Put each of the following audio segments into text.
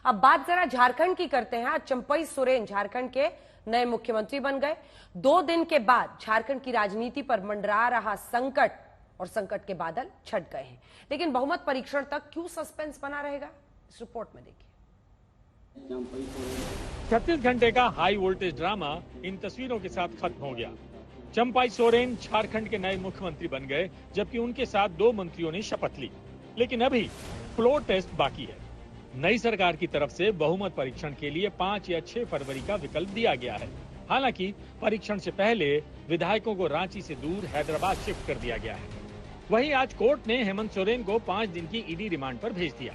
अब बात जरा झारखंड की करते हैं। आज चंपई सोरेन झारखंड के नए मुख्यमंत्री बन गए। 2 दिन के बाद झारखंड की राजनीति पर मंडरा रहा संकट और संकट के बादल छट गए हैं, लेकिन बहुमत परीक्षण तक क्यों सस्पेंस बना रहेगा, इस रिपोर्ट में देखिए। 36 घंटे का हाई वोल्टेज ड्रामा इन तस्वीरों के साथ खत्म हो गया। चंपई सोरेन झारखंड के नए मुख्यमंत्री बन गए, जबकि उनके साथ 2 मंत्रियों ने शपथ ली। लेकिन अभी फ्लोर टेस्ट बाकी है। नई सरकार की तरफ से बहुमत परीक्षण के लिए 5 या 6 फरवरी का विकल्प दिया गया है। हालांकि परीक्षण से पहले विधायकों को रांची से दूर हैदराबाद शिफ्ट कर दिया गया है। वहीं आज कोर्ट ने हेमंत सोरेन को 5 दिन की ईडी रिमांड पर भेज दिया।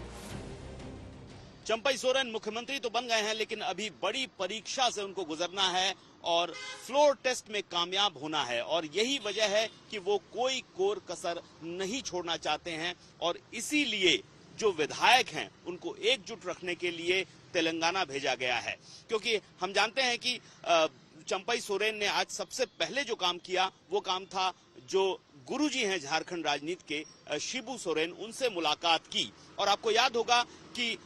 चंपई सोरेन मुख्यमंत्री तो बन गए हैं, लेकिन अभी बड़ी परीक्षा से उनको गुजरना है और फ्लोर टेस्ट में कामयाब होना है, और यही वजह है कि वो कोई कोर कसर नहीं छोड़ना चाहते हैं। और इसीलिए जो विधायक हैं उनको एकजुट रखने के लिए तेलंगाना भेजा गया है, क्योंकि हम जानते हैं कि चंपई सोरेन ने आज सबसे पहले जो काम किया वो काम था जो गुरुजी हैं झारखंड राजनीति के शिबू सोरेन, उनसे मुलाकात की। और आपको याद होगा कि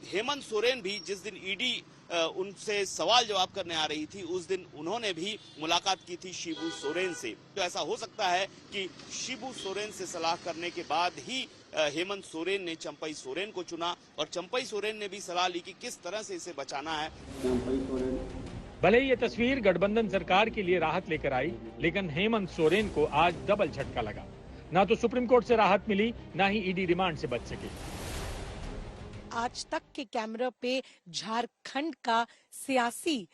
हेमंत सोरेन भी जिस दिन ईडी उनसे सवाल जवाब करने आ रही थी, उस दिन उन्होंने भी मुलाकात की थी शिबू सोरेन से। तो ऐसा हो सकता है कि शिबू सोरेन से सलाह करने के बाद ही हेमंत सोरेन ने चंपई सोरेन को चुना, और चंपई सोरेन ने भी सलाह ली कि किस तरह से इसे बचाना है। भले ही ये तस्वीर गठबंधन सरकार के लिए राहत लेकर आई, लेकिन हेमंत सोरेन को आज डबल झटका लगा। ना तो सुप्रीम कोर्ट से राहत मिली, ना ही ईडी रिमांड से बच सके। आज तक के कैमरा पे झारखंड का सियासी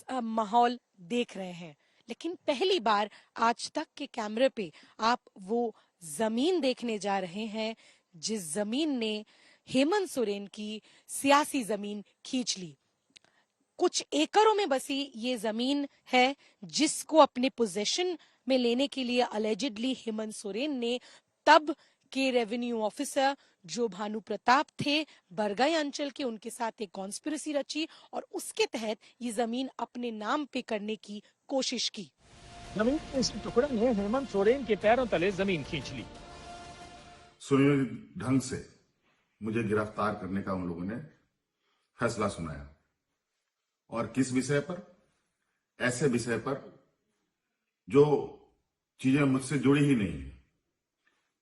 माहौल देख रहे हैं, लेकिन पहली बार आज तक के कैमरे पे आप वो जमीन देखने जा रहे हैं जिस जमीन ने हेमंत सोरेन की सियासी जमीन खींच ली। कुछ एकड़ों में बसी ये जमीन है जिसको अपने पोजीशन में लेने के लिए अलेजिडली हेमंत सोरेन ने तब के रेवेन्यू ऑफिसर जो भानु प्रताप थे बरगाई अंचल के, उनके साथ एक कॉन्स्पिरेसी रची और उसके तहत ये जमीन अपने नाम पे करने की कोशिश की। जमीन इस टुकड़े ने हेमंत सोरेन के पैरों तले जमीन खींच ली। सुनियोजित ढंग से मुझे गिरफ्तार करने का उन लोगों ने फैसला सुनाया, और किस विषय पर? ऐसे विषय पर जो चीजें मुझसे जुड़ी ही नहीं है।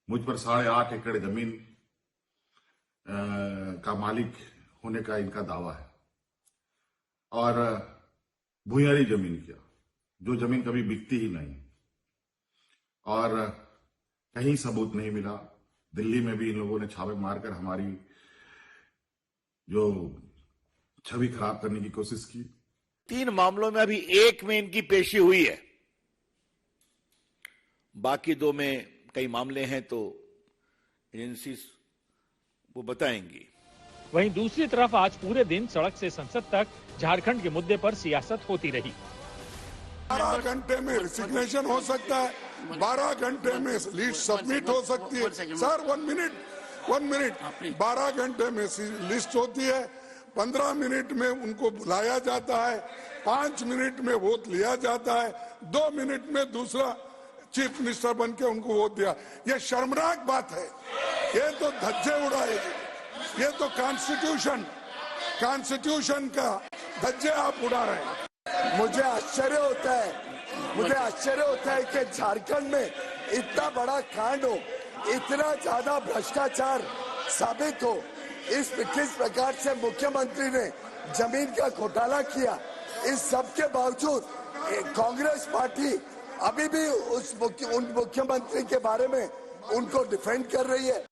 मुझ पर 8.5 एकड़ जमीन का मालिक होने का इनका दावा है, और भूयारी जमीन किया, जो जमीन कभी बिकती ही नहीं, और कहीं सबूत नहीं मिला। दिल्ली में भी इन लोगों ने छापे मारकर हमारी जो छवि खराब करने की कोशिश की। 3 मामलों में अभी एक में इनकी पेशी हुई है, बाकी 2 में कई मामले हैं, तो एजेंसी वो बताएंगी। वहीं दूसरी तरफ आज पूरे दिन सड़क से संसद तक झारखंड के मुद्दे पर सियासत होती रही। 12 घंटे में रिसिग्नेशन हो सकता है, 12 घंटे में लिस्ट सबमिट हो सकती है। सर 1 मिनट 12 घंटे में लिस्ट होती है, 15 मिनट में उनको बुलाया जाता है, 5 मिनट में वोट लिया जाता है, 2 मिनट में दूसरा चीफ मिनिस्टर बन के उनको वोट दिया। ये शर्मनाक बात है, ये तो धज्जे उड़ाएगी, ये तो कॉन्स्टिट्यूशन का धज्जे आप उड़ा रहे हैं। मुझे आश्चर्य होता है कि झारखंड में इतना बड़ा कांड हो, इतना ज्यादा भ्रष्टाचार साबित हो, किस प्रकार से मुख्यमंत्री ने जमीन का घोटाला किया। इस सब के बावजूद कांग्रेस पार्टी अभी भी उन मुख्यमंत्री के बारे में उनको डिफेंड कर रही है।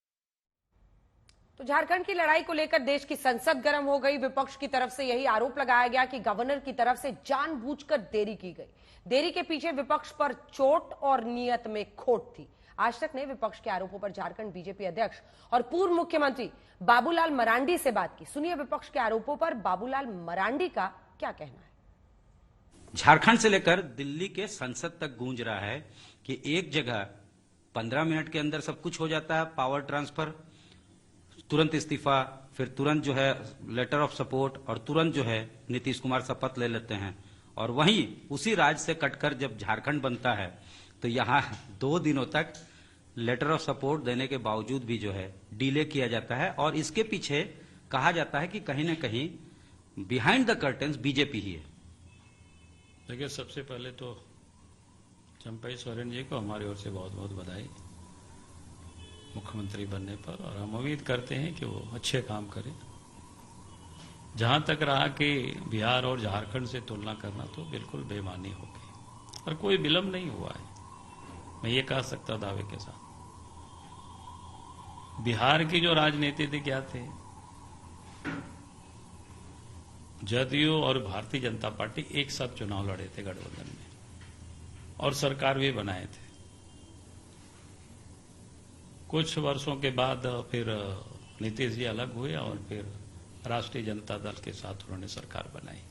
तो झारखंड की लड़ाई को लेकर देश की संसद गर्म हो गई। विपक्ष की तरफ से यही आरोप लगाया गया कि गवर्नर की तरफ से जानबूझकर देरी की गई। देरी के पीछे विपक्ष पर चोट और नियत में खोट थी। आज तक ने विपक्ष के आरोपों पर झारखंड बीजेपी अध्यक्ष और पूर्व मुख्यमंत्री बाबूलाल मरांडी से बात की। सुनिए विपक्ष के आरोपों पर बाबूलाल मरांडी का क्या कहना है। झारखंड से लेकर दिल्ली के संसद तक गूंज रहा है कि एक जगह 15 मिनट के अंदर सब कुछ हो जाता है, पावर ट्रांसफर, तुरंत इस्तीफा, फिर तुरंत जो है लेटर ऑफ सपोर्ट, और तुरंत जो है नीतीश कुमार शपथ ले लेते हैं। और वहीं उसी राज्य से कटकर जब झारखंड बनता है तो यहाँ 2 दिनों तक लेटर ऑफ सपोर्ट देने के बावजूद भी जो है डिले किया जाता है। और इसके पीछे कहा जाता है कि कहीं ना कहीं बिहाइंड द कर्टेन्स बीजेपी ही है। देखिए, सबसे पहले तो चंपाई सोरेन जी को हमारी ओर से बहुत बहुत बधाई मुख्यमंत्री बनने पर, और हम उम्मीद करते हैं कि वो अच्छे काम करें। जहां तक रहा कि बिहार और झारखंड से तुलना करना, तो बिल्कुल बेमानी होगी और कोई विलंब नहीं हुआ है, मैं ये कह सकता दावे के साथ। बिहार की जो राजनीति थी क्या थे, जदयू और भारतीय जनता पार्टी एक साथ चुनाव लड़े थे गठबंधन में और सरकार भी बनाए थे। कुछ वर्षों के बाद फिर नीतीश जी अलग हुए और फिर राष्ट्रीय जनता दल के साथ उन्होंने सरकार बनाई।